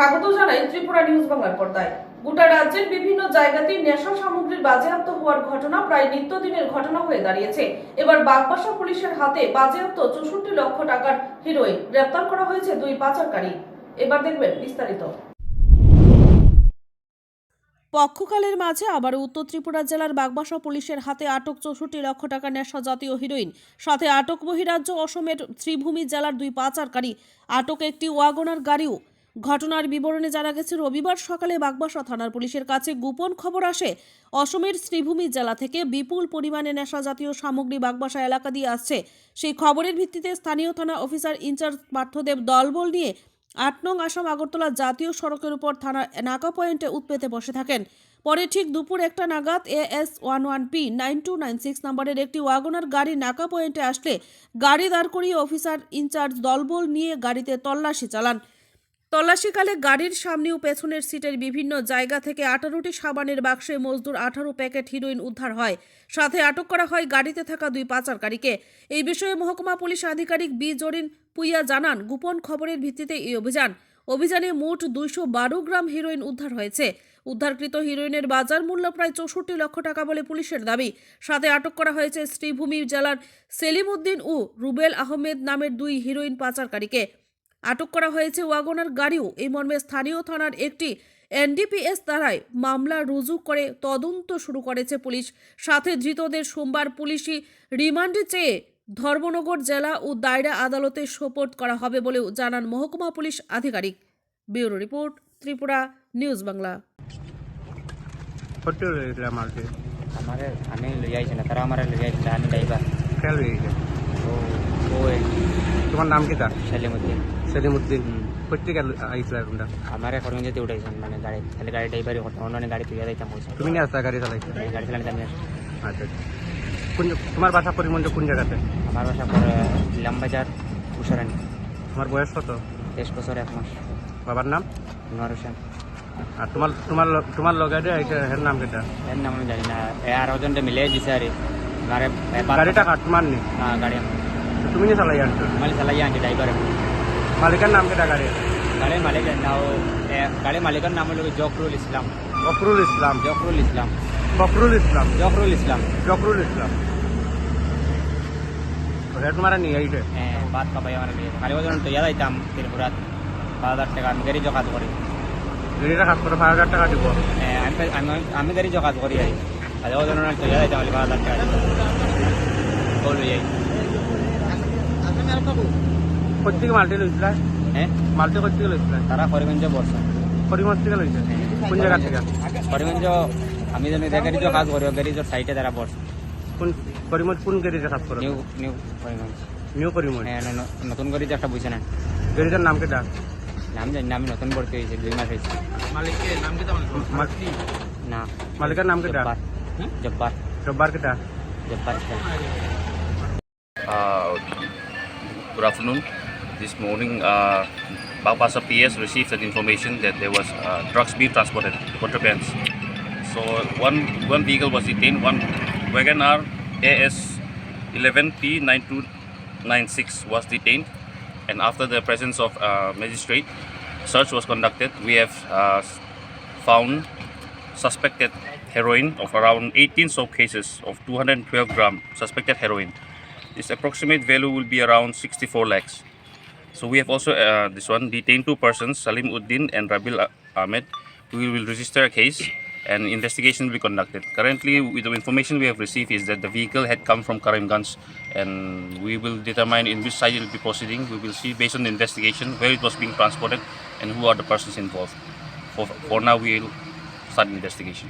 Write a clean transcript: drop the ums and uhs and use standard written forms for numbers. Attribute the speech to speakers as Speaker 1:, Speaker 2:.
Speaker 1: স্বাগত জানাই ত্রিপুরা নিউজ বাংলার পর্দায়। গোটা রাজ্যের বিভিন্ন জায়গাতেই নেশা সামগ্রীর বাজেয়াপ্ত হওয়ার ঘটনা প্রায় নিত্যদিনের ঘটনা হয়ে দাঁড়িয়েছে। এবার বাগবাসা পুলিশের হাতে বাজেয়াপ্ত 64 লক্ষ টাকার হিরোইন, গ্রেপ্তার করা হয়েছে 2 পাচারকারী। এবার দেখবেন বিস্তারিত। পক্ষকালের মাঝে আবার উত্তর ত্রিপুরা জেলার বাগবাসা পুলিশের হাতে আটক 64 লক্ষ টাকা নেশা জাতীয় হিরোইন, সাথে আটক বহিরাজ্য অসমের শ্রীভূমি জেলার 2 পাচারকারী, আটক একটি ওয়াগনার গাড়িও। ঘটনার বিবরণে জানা গেছে, রবিবার সকালে বাগবাসা থানার পুলিশের কাছে গোপন খবর আসে অসমের শ্রীভূমি জেলা থেকে বিপুল পরিমাণে নেশা জাতীয় সামগ্রী বাগবাসা এলাকা দিয়ে আসছে। সেই খবরের ভিত্তিতে স্থানীয় থানা অফিসার ইনচার্জ পার্থদেব দলবল নিয়ে 8 নং আসাম আগরতলা জাতীয় সড়কের উপর থানা নাকা পয়েন্টে উৎপেতে বসে থাকেন। পরে ঠিক দুপুর 1টা নাগাদ AS11P 9296 নম্বরের একটি ওয়াগনার গাড়ি নাকা পয়েন্টে আসলে গাড়ি দাঁড় করিয়ে অফিসার ইনচার্জ দলবল নিয়ে গাড়িতে তল্লাশি চালান। তল্লাশিকালে গাড়ির সামনে ও পেছনের সিটের বিভিন্ন জায়গা থেকে 18টি সাবানের বাক্সে মজদুর 18 প্যাকেট হিরোইন উদ্ধার হয়। সাথে আটক করা হয় গাড়িতে থাকা 2 পাচারকারীকে। এই বিষয়ে মহকুমা পুলিশ আধিকারিক বি জরিন পুইয়া জানান, গোপন খবরের ভিত্তিতে এই অভিযানে মোট 212 গ্রাম হিরোইন উদ্ধার হয়েছে। উদ্ধারকৃত হিরোইনের বাজার মূল্য প্রায় 64 লক্ষ টাকা বলে পুলিশের দাবি। সাথে আটক করা হয়েছে শ্রীভূমি জেলার সেলিম উদ্দিন ও রুবেল আহমেদ নামের 2 হিরোইন পাচারকারীকে। আটক করা হয়েছে ওয়াগনার গাড়িও। এই মর্মে স্থানীয় থানার একটি NDPS দ্বারায় মামলা রুজু করে তদন্ত শুরু করেছে পুলিশ। সাথে ধৃতদের সোমবার পুলিশি রিমান্ডে চেয়ে ধর্মনগর জেলা ও দায়রা আদালতে সোপর্দ করা হবে বলেও জানান মহকুমা পুলিশ আধিকারিক। Bureau report, Tripura news Bangla.
Speaker 2: তোমার নাম কি? সেলিমউদ্দিন। কোথেকে আইছিল তোমরা?
Speaker 3: আমার করিমগঞ্জে উঠাইছেন, মানে গাড়ি খালি গাড়ি ড্রাইভারই করতাম, অন্য গাড়ি তুলে দিতাম পয়সা।
Speaker 2: তুমি নিয়ে আসতা গাড়ি চালাইছো?
Speaker 3: গাড়ি চালানি আমি।
Speaker 2: আচ্ছা, কোন তোমার বাসা করিমগঞ্জ কোন জায়গাতে?
Speaker 3: আমার বাসা পরে ইলামবাজার উষারানি।
Speaker 2: তোমার বয়স কত?
Speaker 3: 23 বছর 1 মাস।
Speaker 2: বাবার নাম?
Speaker 3: নোয়ার হোসেন।
Speaker 2: আর তোমার তোমার তোমার লগে এর নাম কেটা?
Speaker 3: এর নাম আমি জানি না, আর ওজনটা মিলে দিছে আর
Speaker 2: গাড়িটা কাট তোমার নি?
Speaker 3: হ্যাঁ, গাড়ি
Speaker 2: তুমি নিয়ে চালাই আনছো?
Speaker 3: মালিক চালাই আনছি, ড্রাইভার।
Speaker 2: মালিকের নাম কেটা গাড়ি?
Speaker 3: গাড়ির মালিকের নাম গাড়ির মালিকের নাম হলো জকরুল ইসলাম।
Speaker 2: গফরুল ইসলাম।
Speaker 3: জকরুল ইসলাম।
Speaker 2: গফরুল ইসলাম।
Speaker 3: জকরুল ইসলাম।
Speaker 2: জকরুল ইসলাম। তোমার নিয়ে আইছে?
Speaker 3: হ্যাঁ, বাদ পাবাই আমার নিয়ে খালি ওজন তো ইয়া দিতাম ত্রিপুরাত 5,000 টাকা। আমি গাড়ি জকাত করি।
Speaker 2: গাড়িটা কাজ করে 5,000 টাকা দিব?
Speaker 3: হ্যাঁ, আমি গাড়ি জকাত করি আর ওজন তো ইয়া দিতাম 5,000 টাকা বলো যাই।
Speaker 2: কোথেকে মালটি লইছিল?
Speaker 3: হ্যাঁ,
Speaker 2: মালটি কোথেকে লইছিল?
Speaker 3: তারা করিমগঞ্জে বর্ষা।
Speaker 2: করিমগঞ্জ থেকে লইছে? কোন জায়গা থেকে?
Speaker 3: করিমগঞ্জ আমি জানি গাড়ি কাজ করি, গাড়ি সাইটে তারা বর্ষা।
Speaker 2: কোন করিমগঞ্জ কোন গাড়িতে কাজ করে?
Speaker 3: New new Karimganj.
Speaker 2: New Karimganj?
Speaker 3: হ্যাঁ, নতুন গাড়িতে একটা বুঝছে না।
Speaker 2: গাড়িটার নাম কেটা?
Speaker 3: নাম জানি না, আমি নতুন ভর্তি হয়েছে, 2 মাস হয়েছে।
Speaker 2: মালিকের নাম কেটা?
Speaker 3: না,
Speaker 2: মালিকের নাম কেটা?
Speaker 3: জব্বার।
Speaker 2: জব্বার কেটা?
Speaker 3: Jabbar.
Speaker 4: Good afternoon. This morning, Bagbasa PS received an information that there was drugs being transported, contrabands. So one vehicle was detained, one WagonR AS11P 9296 was detained, and after the presence of magistrate, search was conducted. We have found suspected heroin of around 18 soap cases of 212 gram suspected heroin. This approximate value will be around 64 lakhs. So we have also detained 2 persons, Salim Uddin and Rabil Ahmed. We will register a case and investigation will be conducted. Currently, with the information we have received is that the vehicle had come from Karimganj, and we will determine in which side it will be proceeding. We will see based on the investigation where it was being transported and who are the persons involved. For now, we will start investigation.